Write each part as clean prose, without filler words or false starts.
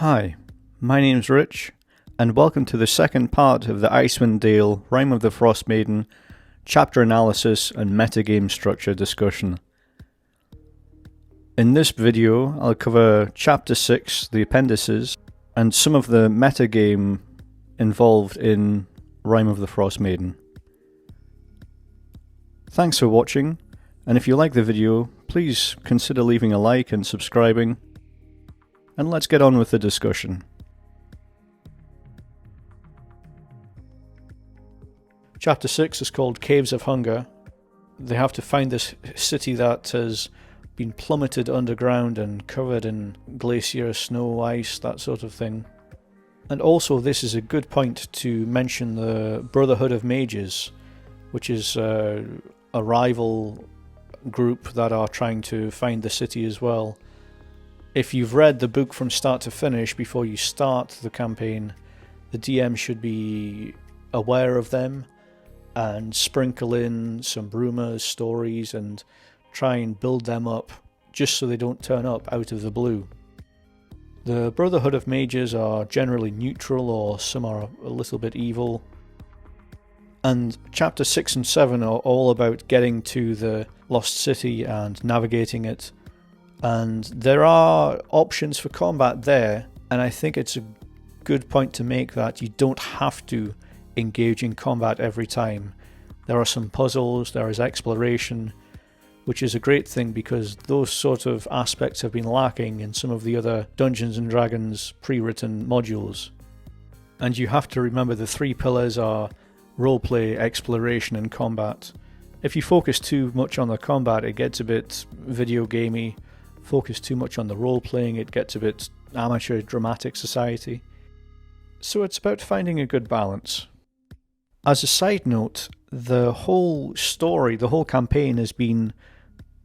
Hi, my name's Rich, and welcome to the second part of the Icewind Dale Rime of the Frost Maiden chapter analysis and metagame structure discussion. In this video, I'll cover Chapter 6, the Appendices, and some of the metagame involved in Rime of the Frost Maiden. Thanks for watching, and if you like the video, please consider leaving a like and subscribing. And let's get on with the discussion. Chapter 6 is called Caves of Hunger. They have to find this city that has been plummeted underground and covered in glacier, snow, ice, that sort of thing. And also this is a good point to mention the Brotherhood of Mages, which is a rival group that are trying to find the city as well. If you've read the book from start to finish before you start the campaign, the DM should be aware of them and sprinkle in some rumours, stories, and try and build them up just so they don't turn up out of the blue. The Brotherhood of Mages are generally neutral, or some are a little bit evil. And Chapter 6 and 7 are all about getting to the Lost City and navigating it. And there are options for combat there, and I think it's a good point to make that you don't have to engage in combat every time. There are some puzzles, there is exploration, which is a great thing because those sort of aspects have been lacking in some of the other Dungeons & Dragons pre-written modules. And you have to remember the three pillars are roleplay, exploration and combat. If you focus too much on the combat, it gets a bit video gamey. Focus too much on the role-playing, it gets a bit amateur dramatic society. So it's about finding a good balance. As a side note, the whole story, the whole campaign has been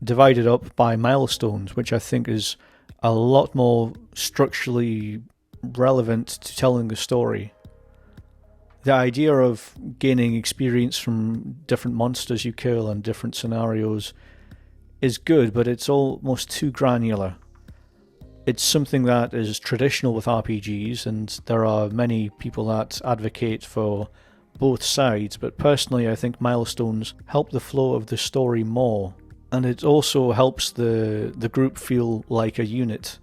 divided up by milestones, which I think is a lot more structurally relevant to telling the story. The idea of gaining experience from different monsters you kill and different scenarios is good, but it's almost too granular. It's something that is traditional with RPGs, and there are many people that advocate for both sides, but personally I think milestones help the flow of the story more, and it also helps the group feel like a unit,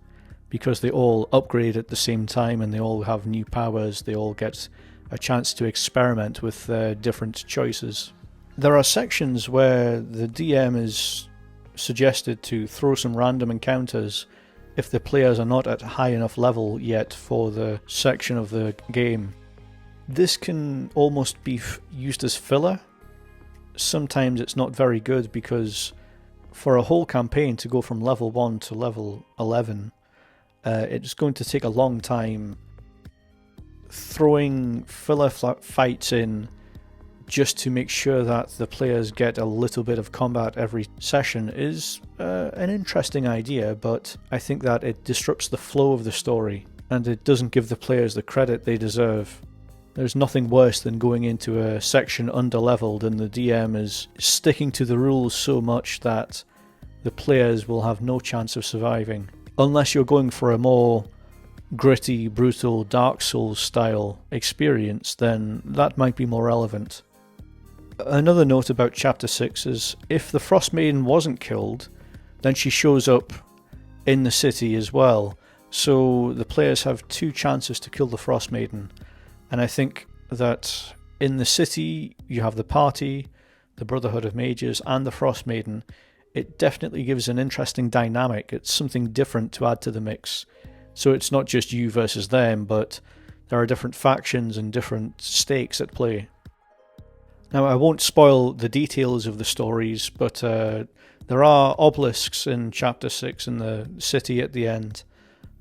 because they all upgrade at the same time and they all have new powers, they all get a chance to experiment with different choices. There are sections where the DM is suggested to throw some random encounters if the players are not at high enough level yet for the section of the game. This can almost be used as filler. Sometimes it's not very good because for a whole campaign to go from level 1 to level 11, it's going to take a long time. Throwing filler fights in just to make sure that the players get a little bit of combat every session is an interesting idea, but I think that it disrupts the flow of the story and it doesn't give the players the credit they deserve. There's nothing worse than going into a section underleveled and the DM is sticking to the rules so much that the players will have no chance of surviving. Unless you're going for a more gritty, brutal Dark Souls style experience, then that might be more relevant. Another note about Chapter 6 is if the Frost Maiden wasn't killed, then she shows up in the city as well. So the players have two chances to kill the Frost Maiden. And I think that in the city you have the party, the Brotherhood of Mages and the Frost Maiden. It definitely gives an interesting dynamic. It's something different to add to the mix. So it's not just you versus them, but there are different factions and different stakes at play. Now, I won't spoil the details of the stories, but there are obelisks in Chapter 6 in the city at the end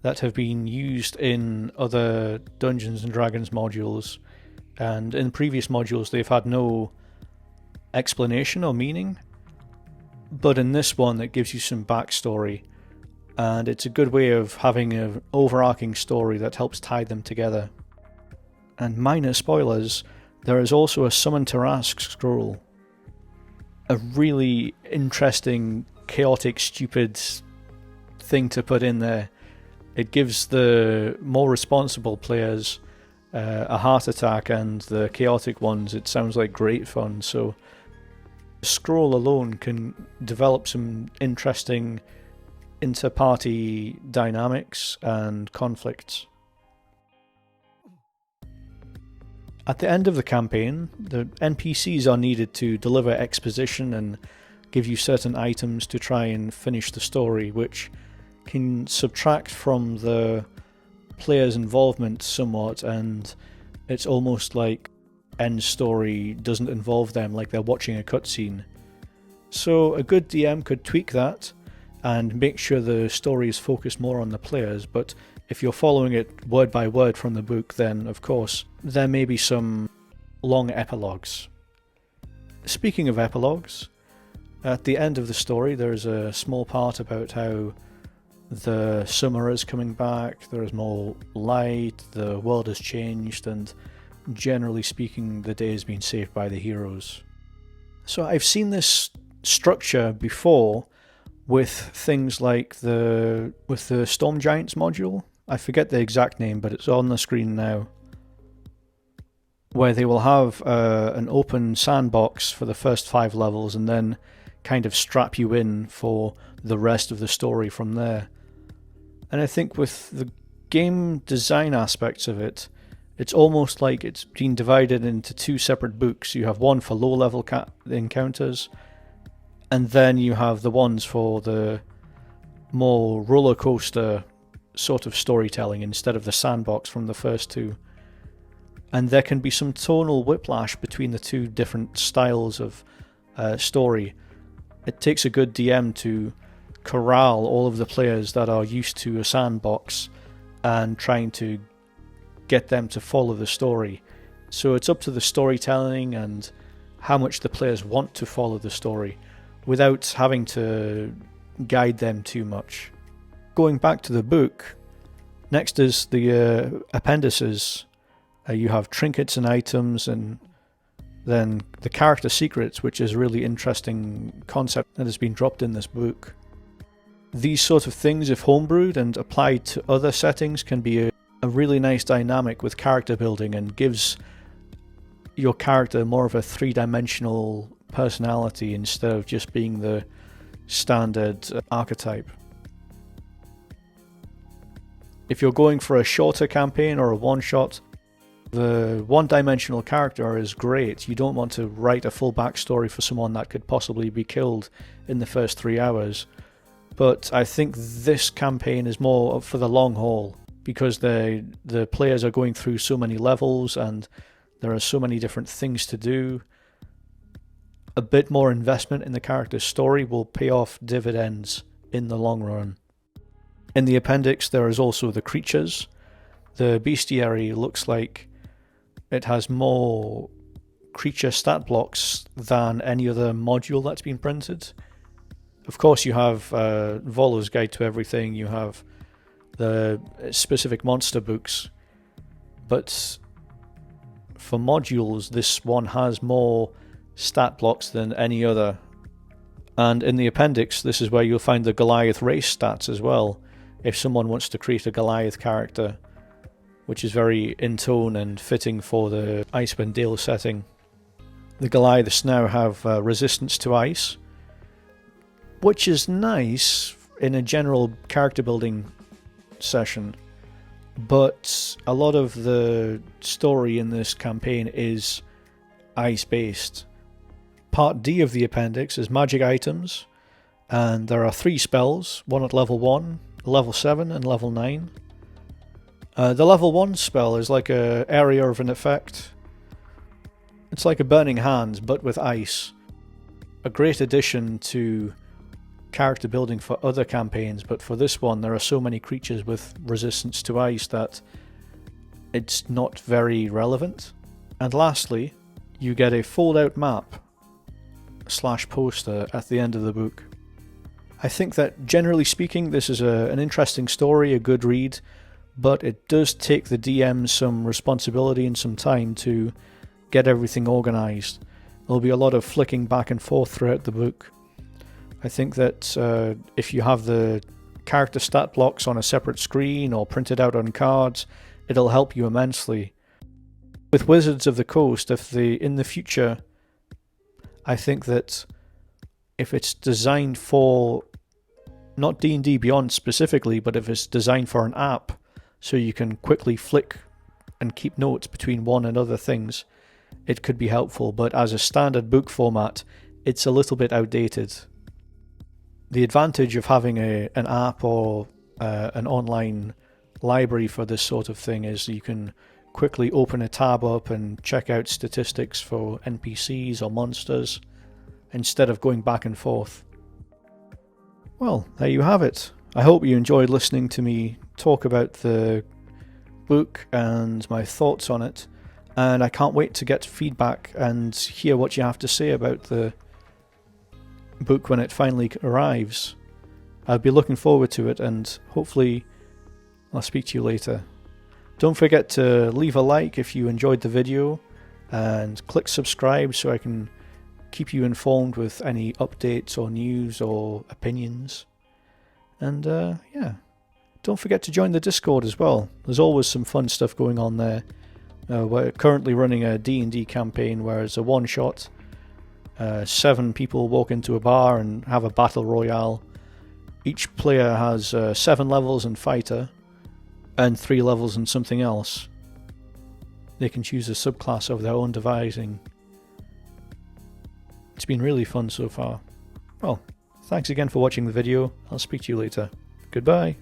that have been used in other Dungeons & Dragons modules, and in previous modules they've had no explanation or meaning, but in this one it gives you some backstory, and it's a good way of having an overarching story that helps tie them together. And minor spoilers, there is also a Summon Tarask scroll. A really interesting, chaotic, stupid thing to put in there. It gives the more responsible players a heart attack, and the chaotic ones, it sounds like great fun. So the scroll alone can develop some interesting inter-party dynamics and conflicts. At the end of the campaign, the NPCs are needed to deliver exposition and give you certain items to try and finish the story, which can subtract from the player's involvement somewhat, and it's almost like end story doesn't involve them, like they're watching a cutscene. So a good DM could tweak that and make sure the story is focused more on the players, but if you're following it word by word from the book, then of course there may be some long epilogues. Speaking of epilogues, at the end of the story there's a small part about how the summer is coming back, there is more light, the world has changed, and generally speaking the day has been saved by the heroes. So I've seen this structure before with things like the Storm Giants module. I forget the exact name, but it's on the screen now, where they will have an open sandbox for the first 5 levels and then kind of strap you in for the rest of the story from there. And I think with the game design aspects of it, it's almost like it's been divided into 2 separate books. You have one for low-level encounters, and then you have the ones for the more roller coaster sort of storytelling instead of the sandbox from the first 2. And there can be some tonal whiplash between the 2 different styles of story. It takes a good DM to corral all of the players that are used to a sandbox and trying to get them to follow the story. So it's up to the storytelling and how much the players want to follow the story without having to guide them too much. Going back to the book, next is the appendices. You have trinkets and items, and then the character secrets, which is a really interesting concept that has been dropped in this book. These sort of things, if homebrewed and applied to other settings, can be a really nice dynamic with character building and gives your character more of a 3-dimensional personality instead of just being the standard archetype. If you're going for a shorter campaign or a one-shot, the one-dimensional character is great. You don't want to write a full backstory for someone that could possibly be killed in the first 3 hours. But I think this campaign is more for the long haul, because the players are going through so many levels and there are so many different things to do. A bit more investment in the character's story will pay off dividends in the long run. In the appendix there is also the creatures. The bestiary looks like it has more creature stat blocks than any other module that's been printed. Of course you have Volo's Guide to Everything, you have the specific monster books, but for modules this one has more stat blocks than any other. And in the appendix this is where you'll find the Goliath race stats as well, if someone wants to create a Goliath character, which is very in tone and fitting for the Icewind Dale setting. The Goliaths now have resistance to ice, which is nice in a general character building session, but a lot of the story in this campaign is ice based. Part D of the appendix is magic items, and there are 3 spells, one at level 1, level 7 and level 9. The level 1 spell is like an area of an effect. It's like a Burning Hands but with ice. A great addition to character building for other campaigns, but for this one there are so many creatures with resistance to ice that it's not very relevant. And lastly, you get a fold out map / poster at the end of the book. I think that generally speaking this is an interesting story, a good read, but it does take the DM some responsibility and some time to get everything organised. There'll be a lot of flicking back and forth throughout the book. I think that if you have the character stat blocks on a separate screen or printed out on cards, it'll help you immensely. With Wizards of the Coast, in the future, I think that if it's designed for, not D&D Beyond specifically, but if it's designed for an app, so you can quickly flick and keep notes between one and other things, it could be helpful, but as a standard book format, it's a little bit outdated. The advantage of having an app or an online library for this sort of thing is you can quickly open a tab up and check out statistics for NPCs or monsters instead of going back and forth. Well, there you have it. I hope you enjoyed listening to me talk about the book and my thoughts on it, and I can't wait to get feedback and hear what you have to say about the book when it finally arrives. I'll be looking forward to it, and hopefully I'll speak to you later. Don't forget to leave a like if you enjoyed the video, and click subscribe so I can keep you informed with any updates or news or opinions. And yeah, don't forget to join the Discord as well. There's always some fun stuff going on there. We're currently running a D&D campaign where it's a one-shot. 7 people walk into a bar and have a battle royale. Each player has 7 levels in fighter and 3 levels in something else. They can choose a subclass of their own devising. It's been really fun so far. Well, thanks again for watching the video. I'll speak to you later. Goodbye.